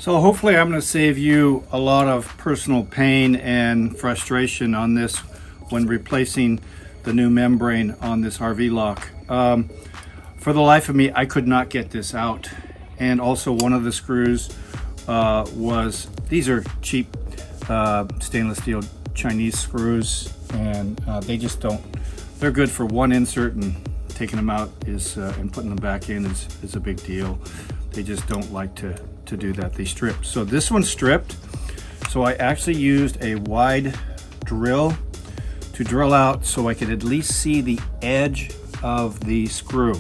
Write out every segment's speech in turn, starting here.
So hopefully I'm going to save you a lot of personal pain and frustration on this when replacing the new membrane on this RV lock. For the life of me, I could not get this out. And also one of the screws these are cheap stainless steel Chinese screws, and they just don't, they're good for one insert, and taking them out is and putting them back in is a big deal. They just don't like to do that. They strip. So this one's stripped. So I actually used a wide drill to drill out so I could at least see the edge of the screw.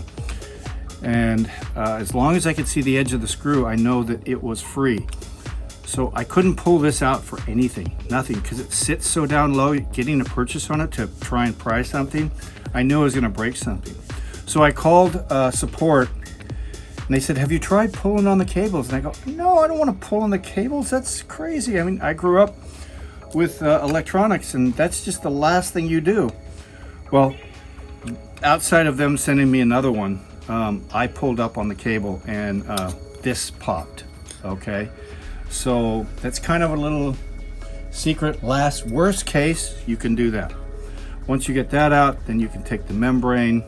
And as long as I could see the edge of the screw, I know that it was free. So I couldn't pull this out for anything, nothing, because it sits so down low. Getting a purchase on it to try and pry something, I knew I was going to break something. So I called support, and they said, have you tried pulling on the cables? And I go, no, I don't want to pull on the cables. That's crazy. I mean, I grew up with electronics, and that's just the last thing you do. Well, outside of them sending me another one, I pulled up on the cable, and this popped, okay? So that's kind of a little secret. Worst case, you can do that. Once you get that out, then you can take the membrane,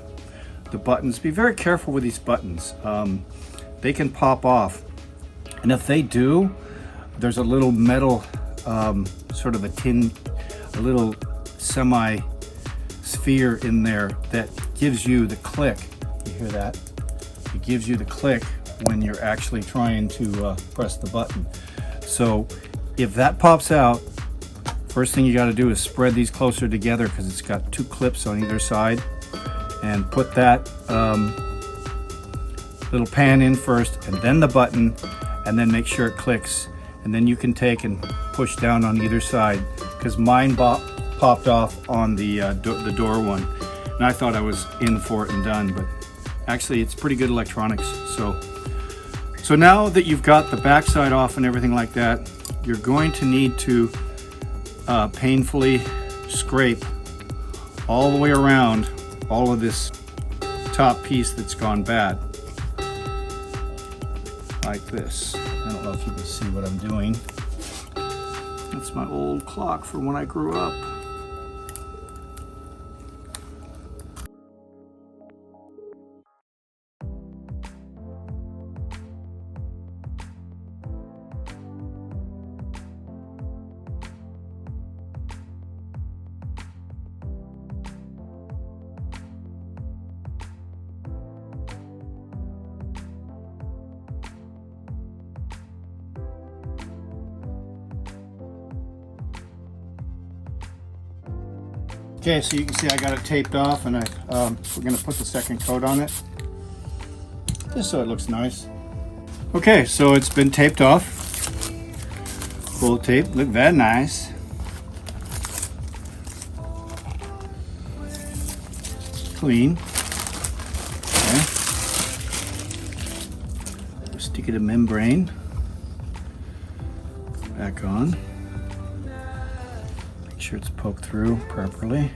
the buttons. Be very careful with these buttons. They can pop off. And if they do, there's a little metal, sort of a little semi sphere in there that gives you the click. You hear that? It gives you the click when you're actually trying to press the button. So if that pops out, first thing you got to do is spread these closer together, because it's got two clips on either side, and put that little pan in first and then the button, and then make sure it clicks, and then you can take and push down on either side, because mine popped off on the door one, and I thought I was in for it and done, but actually it's pretty good electronics. So now that you've got the backside off and everything like that, you're going to need to painfully scrape all the way around all of this top piece that's gone bad, like this. I don't know if you can see what I'm doing. That's my old clock from when I grew up. Okay, so you can see I got it taped off, and we're going to put the second coat on it, just so it looks nice. Okay, so it's been taped off. Full tape, look very nice. Clean. Okay. Stick it a membrane back on. Make sure it's poked through properly.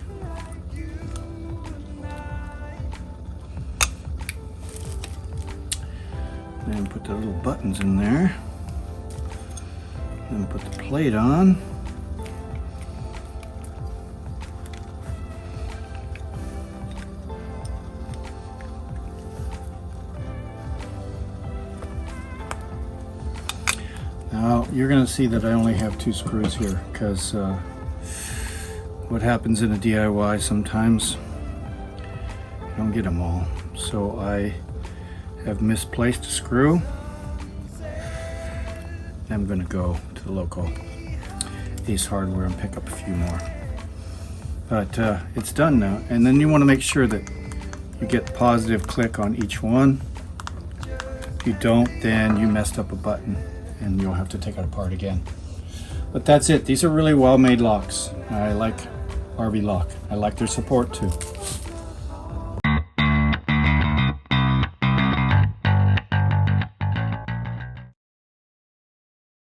And put the little buttons in there. Then put the plate on. Now you're going to see that I only have 2 screws here, because what happens in a DIY, sometimes you don't get them all. So I have misplaced a screw. I'm going to go to the local Ace Hardware and pick up a few more. But it's done now. And then you want to make sure that you get positive click on each one. If you don't, then you messed up a button and you'll have to take it apart again. But that's it. These are really well made locks. I like RV Lock. I like their support too.